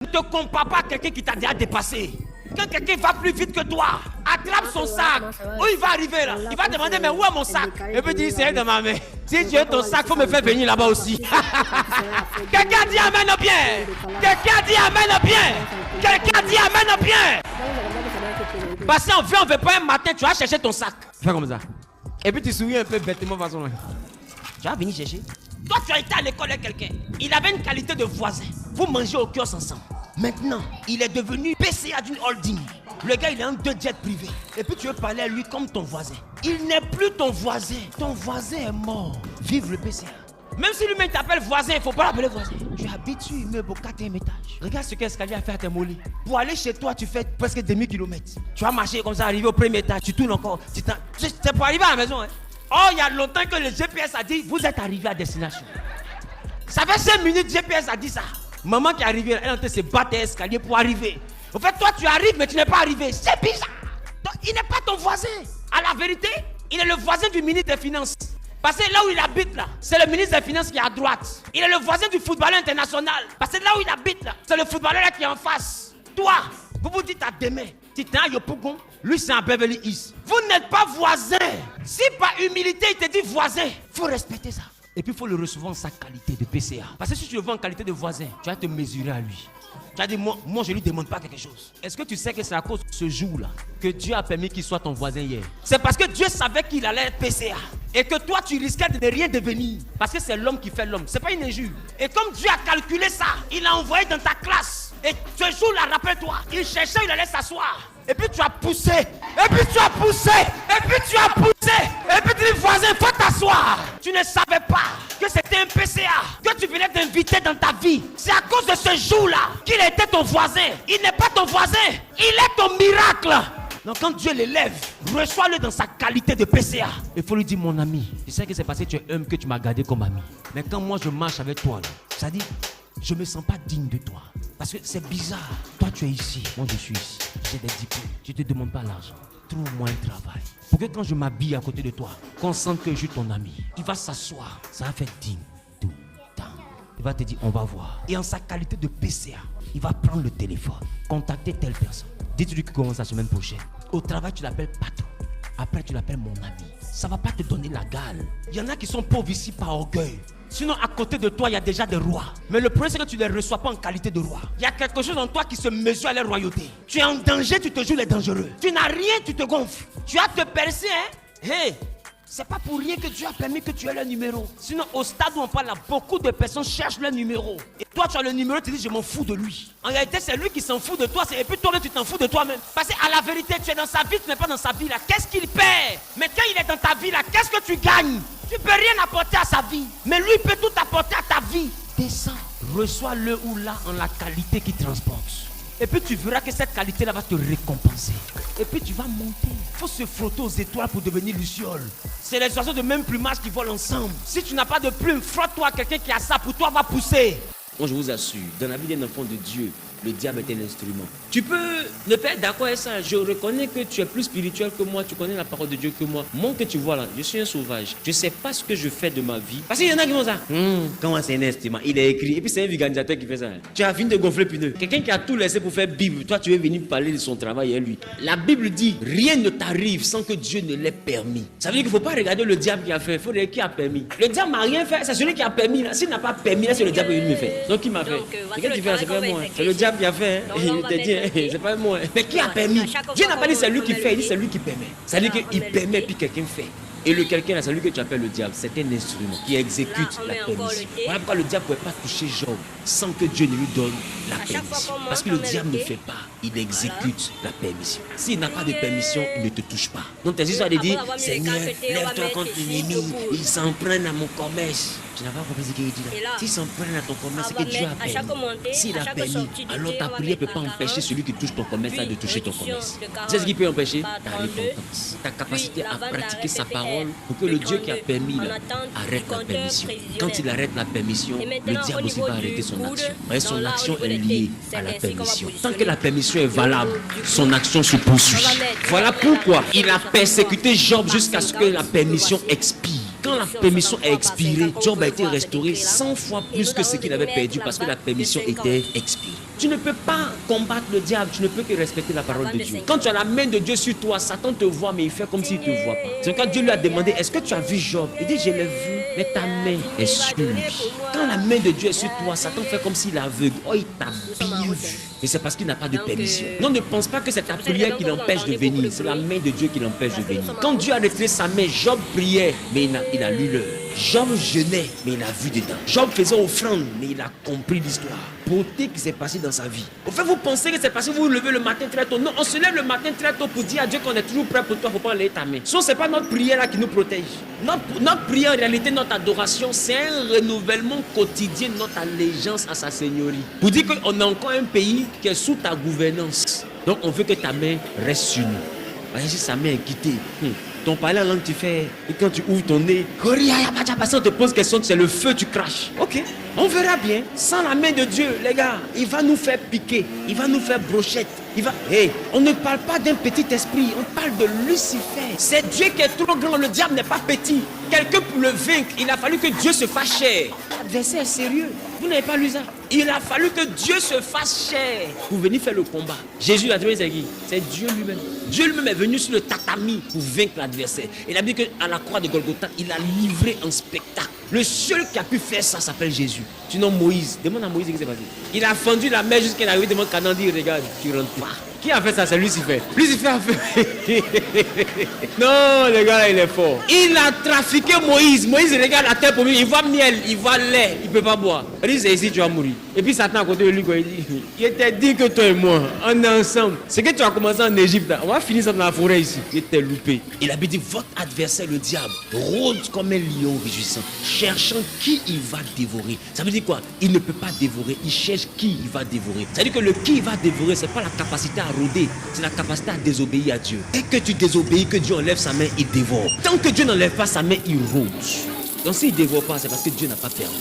Ne te compare pas à quelqu'un qui t'a déjà dépassé. Quand quelqu'un va plus vite que toi, attrape son sac. Où il va arriver là? Il va demander mais où est mon sac? Et puis il dit c'est dans ma main. Si tu as ton sac, il faut me faire venir là-bas aussi. Quelqu'un dit amen au bien. Quelqu'un dit amen au bien. Quelqu'un dit amen au bien. Parce qu'on ne veut pas un matin, tu vas chercher ton sac. Fais comme ça. Et puis tu souris un peu bêtement façon. Tu vas venir chercher. Toi tu as été à l'école avec quelqu'un. Il avait une qualité de voisin. Vous mangez au kiosque ensemble. Maintenant, il est devenu PCA d'une holding. Le gars, il a un 2 jets privés. Et puis tu veux parler à lui comme ton voisin. Il n'est plus ton voisin. Ton voisin est mort. Vive le PCA. Même si lui-même t'appelle voisin, il ne faut pas l'appeler voisin. Tu habites sur immeuble au 4e étage. Regarde ce qu'Escalier a fait à tes mollets. Pour aller chez toi, tu fais presque demi-kilomètre. Tu vas marcher comme ça, arriver au 1er étage, tu tournes encore. C'est pour arriver à la maison. Hein. Oh, il y a longtemps que le GPS a dit, vous êtes arrivé à destination. Ça fait 5 minutes, GPS a dit ça. Maman qui est arrivée, elle est en train de se battre à l'escalier pour arriver. En fait, toi, tu arrives, mais tu n'es pas arrivé. C'est bizarre. Donc, il n'est pas ton voisin. À la vérité, il est le voisin du ministre des Finances. Parce que là où il habite, là, c'est le ministre des Finances qui est à droite. Il est le voisin du footballeur international. Parce que là où il habite, là, c'est le footballeur là qui est en face. Toi, vous vous dites à demain. Tu t'es à Yopougon, lui c'est à Beverly Hills. Vous n'êtes pas voisin. Si par humilité, il te dit voisin, il faut respecter ça. Et puis il faut le recevoir en sa qualité de PCA. Parce que si tu le vois en qualité de voisin, tu vas te mesurer à lui. Tu vas dire, moi je ne lui demande pas quelque chose. Est-ce que tu sais que c'est à cause de ce jour-là que Dieu a permis qu'il soit ton voisin hier? C'est parce que Dieu savait qu'il allait être PCA. Et que toi tu risquais de ne rien devenir. Parce que c'est l'homme qui fait l'homme. C'est pas une injure. Et comme Dieu a calculé ça, il l'a envoyé dans ta classe. Et ce jour-là, rappelle-toi, il cherchait, il allait s'asseoir. Et puis tu as poussé. Et puis tu as poussé. Et puis tu as poussé. Et puis tu dis, voisin, faut t'asseoir. Tu ne savais pas que c'était un PCA que tu venais d'inviter dans ta vie. C'est à cause de ce jour-là qu'il était ton voisin. Il n'est pas ton voisin. Il est ton miracle. Donc quand Dieu l'élève, reçois-le dans sa qualité de PCA. Il faut lui dire, mon ami, je sais que c'est parce que tu es homme que tu m'as gardé comme ami. Mais quand moi je marche avec toi, là, ça dit, je ne me sens pas digne de toi. Parce que c'est bizarre. Toi tu es ici, moi je suis ici. J'ai des diplômes. Je ne te demande pas l'argent. Trouve-moi un travail. Pour que quand je m'habille à côté de toi, qu'on sente que je suis ton ami. Il va s'asseoir. Ça va faire ding, tout, temps. Il va te dire, on va voir. Et en sa qualité de PCA, il va prendre le téléphone, contacter telle personne. Dites-lui qu'il commence la semaine prochaine. Au travail, tu l'appelles patron. Après, tu l'appelles mon ami. Ça ne va pas te donner la gale. Il y en a qui sont pauvres ici par orgueil. Sinon, à côté de toi, il y a déjà des rois. Mais le problème, c'est que tu ne les reçois pas en qualité de roi. Il y a quelque chose en toi qui se mesure à la royauté. Tu es en danger, tu te joues les dangereux. Tu n'as rien, tu te gonfles. Tu as te percer, hein? Hey! C'est pas pour rien que Dieu a permis que tu aies le numéro. Sinon, au stade où on parle là, beaucoup de personnes cherchent le numéro. Et toi, tu as le numéro, tu dis, je m'en fous de lui. En réalité, c'est lui qui s'en fout de toi. Et puis toi, tu t'en fous de toi-même. Parce qu'à la vérité, tu es dans sa vie, tu n'es pas dans sa vie là. Qu'est-ce qu'il perd? Mais quand il est dans ta vie là, qu'est-ce que tu gagnes? Tu peux rien apporter à sa vie. Mais lui peut tout apporter à ta vie. Descends, reçois le ou là en la qualité qui transporte. Et puis tu verras que cette qualité-là va te récompenser. Et puis tu vas monter. Il faut se frotter aux étoiles pour devenir luciole. C'est les oiseaux de même plumage qui volent ensemble. Si tu n'as pas de plume, frotte-toi à quelqu'un qui a ça. Pour toi, va pousser. Moi, je vous assure, dans la vie d'un enfant de Dieu, le diable est un instrument. Tu peux ne pas être d'accord avec ça. Je reconnais que tu es plus spirituel que moi. Tu connais la parole de Dieu que moi. Moi que tu vois là, je suis un sauvage. Je ne sais pas ce que je fais de ma vie. Parce qu'il y en a qui vont ça. Comment c'est un instrument? Il est écrit. Et puis c'est un vulgarisateur qui fait ça. Tu as fini de gonfler pneus. Quelqu'un qui a tout laissé pour faire Bible. Toi, tu veux venir parler de son travail et lui. La Bible dit, rien ne t'arrive sans que Dieu ne l'ait permis. Ça veut dire qu'il ne faut pas regarder le diable qui a fait. Il faut regarder qui a permis. Le diable n'a rien fait. C'est celui qui a permis. S'il n'a pas permis, là, c'est le diable qui me fait. Donc, qui m'a fait? Qu'est-ce que tu fais? C'est pas moi. C'est le diable qui a fait. Il te dit, c'est pas moi. Mais qui a permis? Dieu n'a pas dit c'est lui qui fait, il dit c'est lui qui permet. Ça veut dire qu'il permet puis quelqu'un fait. Et le quelqu'un là, c'est lui que tu appelles le diable. C'est un instrument qui exécute la permission. Voilà pourquoi le diable ne pouvait pas toucher Job sans que Dieu ne lui donne la permission. Parce que le diable ne fait pas, il exécute la permission. S'il n'a pas de permission, il ne te touche pas. Donc tes histoires de dire, Seigneur, lève-toi contre l'ennemi, ils s'en prennent à mon commerce. Tu n'as pas compris ce qu'il dit là. S'ils s'en prennent à ton commerce, c'est que Dieu a permis. S'il a permis, alors ta prière ne peut pas empêcher celui qui touche ton commerce de toucher ton commerce. C'est ce qui peut empêcher ta récompense, ta capacité à pratiquer sa parole pour que le Dieu qui a permis là, arrête la permission. Quand il arrête la permission, le diable aussi va arrêter son action. Et son action est liée à la permission. Tant que la permission est valable, son action se poursuit. Voilà pourquoi il a persécuté Job jusqu'à ce que la permission expire. Quand la permission est expirée, Job a été restauré 100 fois plus que ce qu'il avait perdu parce que la permission était expirée. Tu ne peux pas combattre le diable, tu ne peux que respecter la parole de Dieu. Quand tu as la main de Dieu sur toi, Satan te voit, mais il fait comme s'il ne te voit pas. C'est quand Dieu lui a demandé, est-ce que tu as vu Job? Il dit, je l'ai vu, mais ta main est sur lui. Quand la main de Dieu est sur toi, Satan fait comme s'il est aveugle. Oh, il t'a bien vu. Et c'est parce qu'il n'a pas de permission. Non, ne pense pas que c'est ta prière qui l'empêche de venir. C'est la main de Dieu qui l'empêche de venir. Quand Dieu a retiré sa main, Job priait, mais il a lu l'heure. Job jeûnait, mais il a vu dedans. Job faisait offrande, mais il a compris l'histoire. Beauté qui s'est passée dans sa vie. Au fait, vous pensez que c'est parce que vous vous levez le matin très tôt. Non, on se lève le matin très tôt pour dire à Dieu qu'on est toujours prêt pour toi. Il ne faut pas enlever ta main. Ce n'est pas notre prière là qui nous protège. Notre prière, en réalité, notre adoration, c'est un renouvellement quotidien de notre allégeance à sa seigneurie. Pour dire qu'on a encore un pays qui est sous ta gouvernance. Donc, on veut que ta main reste sur nous. Voyez, si sa main est quittée. Ton parler en langue tu fais, et quand tu ouvres ton nez, on te pose question, c'est le feu, tu craches. Ok, on verra bien. Sans la main de Dieu, les gars, il va nous faire piquer, il va nous faire brochette. Hey, on ne parle pas d'un petit esprit, on parle de Lucifer. C'est Dieu qui est trop grand, le diable n'est pas petit. Quelqu'un pour le vaincre, il a fallu que Dieu se fasse chair. L'adversaire est sérieux, vous n'avez pas lu ça. Il a fallu que Dieu se fasse chair pour venir faire le combat. Jésus a dit, c'est Dieu lui-même. Dieu lui-même est venu sur le tatami pour vaincre l'adversaire. Il a dit qu'à la croix de Golgotha, il a livré un spectacle. Le seul qui a pu faire ça s'appelle Jésus. Sinon Moïse, demande à Moïse ce qui s'est passé. Il a fendu la mer jusqu'à la rue, demande Canaan, dit regarde, tu rentres pas. Qui a fait ça? C'est Lucifer. Lucifer a fait. Non, le gars là, il est fort. Il a trafiqué Moïse. Moïse regarde la terre pour lui. Il voit miel, il voit lait. Il ne peut pas boire. Il dit, c'est ici, tu vas mourir. Et puis Satan à côté de lui, il dit, il t'a dit que toi et moi, on est ensemble. C'est que tu as commencé en Égypte. Là. On va finir ça dans la forêt ici. Il t'a loupé. Il a dit, votre adversaire, le diable, rôde comme un lion rugissant, cherchant qui il va dévorer. Ça veut dire quoi? Il ne peut pas dévorer. Il cherche qui il va dévorer. Ça veut dire que le qui il va dévorer, ce n'est pas la capacité à rôder, c'est la capacité à désobéir à Dieu. Dès que tu désobéis, que Dieu enlève sa main, il dévore. Tant que Dieu n'enlève pas sa main, il rôde. Donc s'il ne dévore pas, c'est parce que Dieu n'a pas permis.